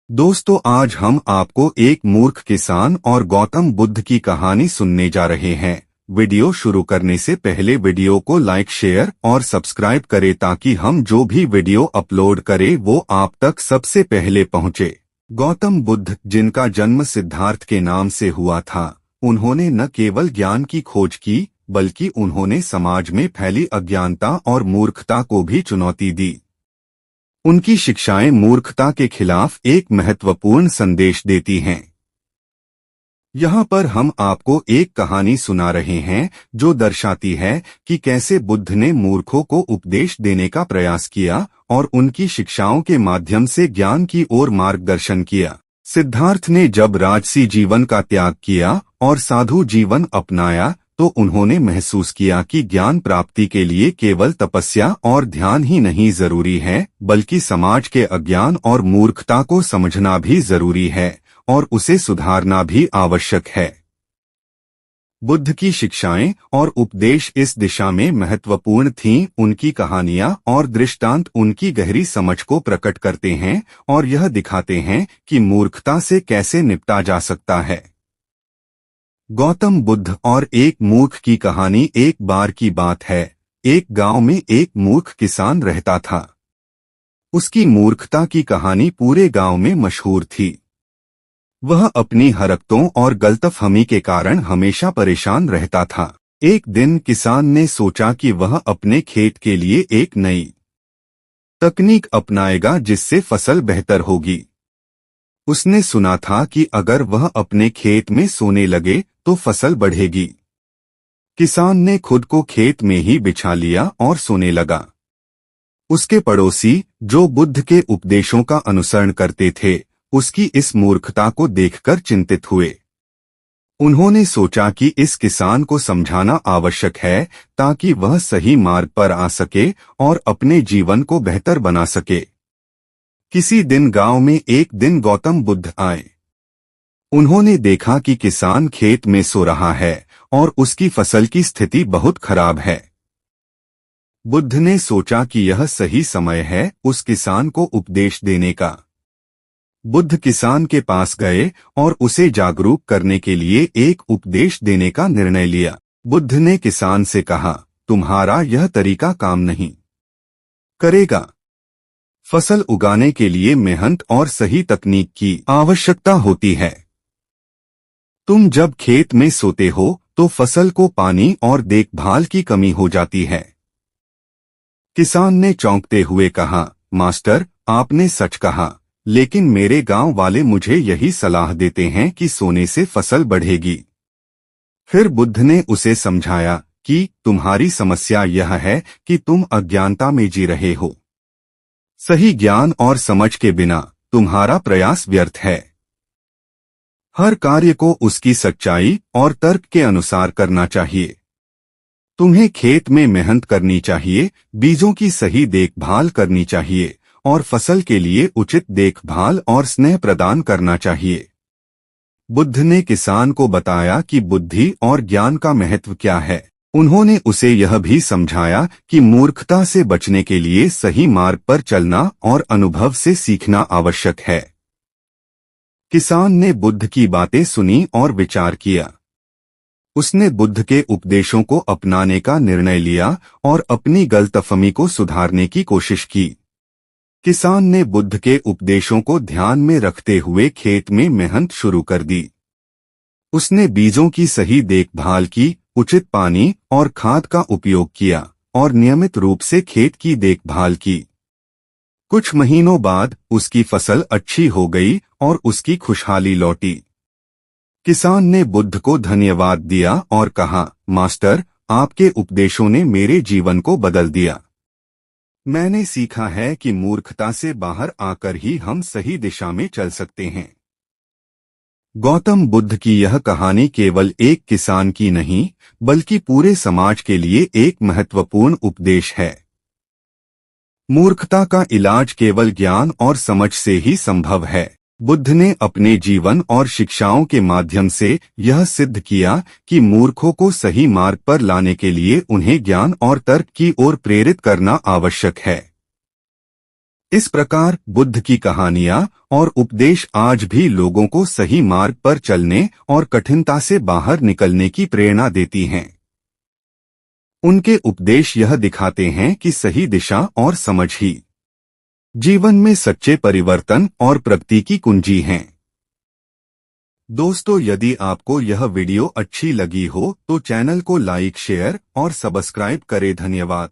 दोस्तों, आज हम आपको एक मूर्ख किसान और गौतम बुद्ध की कहानी सुनने जा रहे हैं। वीडियो शुरू करने से पहले वीडियो को लाइक, शेयर और सब्सक्राइब करें ताकि हम जो भी वीडियो अपलोड करें वो आप तक सबसे पहले पहुंचे। गौतम बुद्ध, जिनका जन्म सिद्धार्थ के नाम से हुआ था, उन्होंने न केवल ज्ञान की खोज की बल्कि उन्होंने समाज में फैली अज्ञानता और मूर्खता को भी चुनौती दी। उनकी शिक्षाएं मूर्खता के खिलाफ एक महत्वपूर्ण संदेश देती हैं। यहाँ पर हम आपको एक कहानी सुना रहे हैं जो दर्शाती है कि कैसे बुद्ध ने मूर्खों को उपदेश देने का प्रयास किया और उनकी शिक्षाओं के माध्यम से ज्ञान की ओर मार्गदर्शन किया। सिद्धार्थ ने जब राजसी जीवन का त्याग किया और साधु जीवन अपनाया तो उन्होंने महसूस किया कि ज्ञान प्राप्ति के लिए केवल तपस्या और ध्यान ही नहीं जरूरी है, बल्कि समाज के अज्ञान और मूर्खता को समझना भी जरूरी है और उसे सुधारना भी आवश्यक है। बुद्ध की शिक्षाएं और उपदेश इस दिशा में महत्वपूर्ण थीं। उनकी कहानियां और दृष्टांत उनकी गहरी समझ को प्रकट करते हैं और यह दिखाते हैं कि मूर्खता से कैसे निपटा जा सकता है। गौतम बुद्ध और एक मूर्ख की कहानी। एक बार की बात है, एक गांव में एक मूर्ख किसान रहता था। उसकी मूर्खता की कहानी पूरे गांव में मशहूर थी। वह अपनी हरकतों और गलतफहमी के कारण हमेशा परेशान रहता था। एक दिन किसान ने सोचा कि वह अपने खेत के लिए एक नई तकनीक अपनाएगा जिससे फसल बेहतर होगी। उसने सुना था कि अगर वह अपने खेत में सोने लगे तो फसल बढ़ेगी। किसान ने खुद को खेत में ही बिछा लिया और सोने लगा। उसके पड़ोसी, जो बुद्ध के उपदेशों का अनुसरण करते थे, उसकी इस मूर्खता को देखकर चिंतित हुए। उन्होंने सोचा कि इस किसान को समझाना आवश्यक है ताकि वह सही मार्ग पर आ सके और अपने जीवन को बेहतर बना सके। किसी दिन गांव में एक दिन गौतम बुद्ध आए। उन्होंने देखा कि किसान खेत में सो रहा है और उसकी फसल की स्थिति बहुत खराब है। बुद्ध ने सोचा कि यह सही समय है उस किसान को उपदेश देने का। बुद्ध किसान के पास गए और उसे जागरूक करने के लिए एक उपदेश देने का निर्णय लिया। बुद्ध ने किसान से कहा, तुम्हारा यह तरीका काम नहीं करेगा। फसल उगाने के लिए मेहनत और सही तकनीक की आवश्यकता होती है। तुम जब खेत में सोते हो तो फसल को पानी और देखभाल की कमी हो जाती है। किसान ने चौंकते हुए कहा, मास्टर, आपने सच कहा, लेकिन मेरे गांव वाले मुझे यही सलाह देते हैं कि सोने से फसल बढ़ेगी। फिर बुद्ध ने उसे समझाया कि तुम्हारी समस्या यह है कि तुम अज्ञानता में जी रहे हो। सही ज्ञान और समझ के बिना तुम्हारा प्रयास व्यर्थ है। हर कार्य को उसकी सच्चाई और तर्क के अनुसार करना चाहिए। तुम्हें खेत में मेहनत करनी चाहिए, बीजों की सही देखभाल करनी चाहिए और फसल के लिए उचित देखभाल और स्नेह प्रदान करना चाहिए। बुद्ध ने किसान को बताया कि बुद्धि और ज्ञान का महत्व क्या है। उन्होंने उसे यह भी समझाया कि मूर्खता से बचने के लिए सही मार्ग पर चलना और अनुभव से सीखना आवश्यक है। किसान ने बुद्ध की बातें सुनी और विचार किया। उसने बुद्ध के उपदेशों को अपनाने का निर्णय लिया और अपनी गलतफहमी को सुधारने की कोशिश की। किसान ने बुद्ध के उपदेशों को ध्यान में रखते हुए खेत में मेहनत शुरू कर दी। उसने बीजों की सही देखभाल की, उचित पानी और खाद का उपयोग किया और नियमित रूप से खेत की देखभाल की। कुछ महीनों बाद उसकी फसल अच्छी हो गई और उसकी खुशहाली लौटी। किसान ने बुद्ध को धन्यवाद दिया और कहा, मास्टर, आपके उपदेशों ने मेरे जीवन को बदल दिया। मैंने सीखा है कि मूर्खता से बाहर आकर ही हम सही दिशा में चल सकते हैं। गौतम बुद्ध की यह कहानी केवल एक किसान की नहीं, बल्कि पूरे समाज के लिए एक महत्वपूर्ण उपदेश है। मूर्खता का इलाज केवल ज्ञान और समझ से ही संभव है। बुद्ध ने अपने जीवन और शिक्षाओं के माध्यम से यह सिद्ध किया कि मूर्खों को सही मार्ग पर लाने के लिए उन्हें ज्ञान और तर्क की ओर प्रेरित करना आवश्यक है। इस प्रकार बुद्ध की कहानियां और उपदेश आज भी लोगों को सही मार्ग पर चलने और कठिनता से बाहर निकलने की प्रेरणा देती हैं। उनके उपदेश यह दिखाते हैं कि सही दिशा और समझ ही जीवन में सच्चे परिवर्तन और प्रगति की कुंजी हैं। दोस्तों, यदि आपको यह वीडियो अच्छी लगी हो तो चैनल को लाइक, शेयर और सब्सक्राइब करें। धन्यवाद।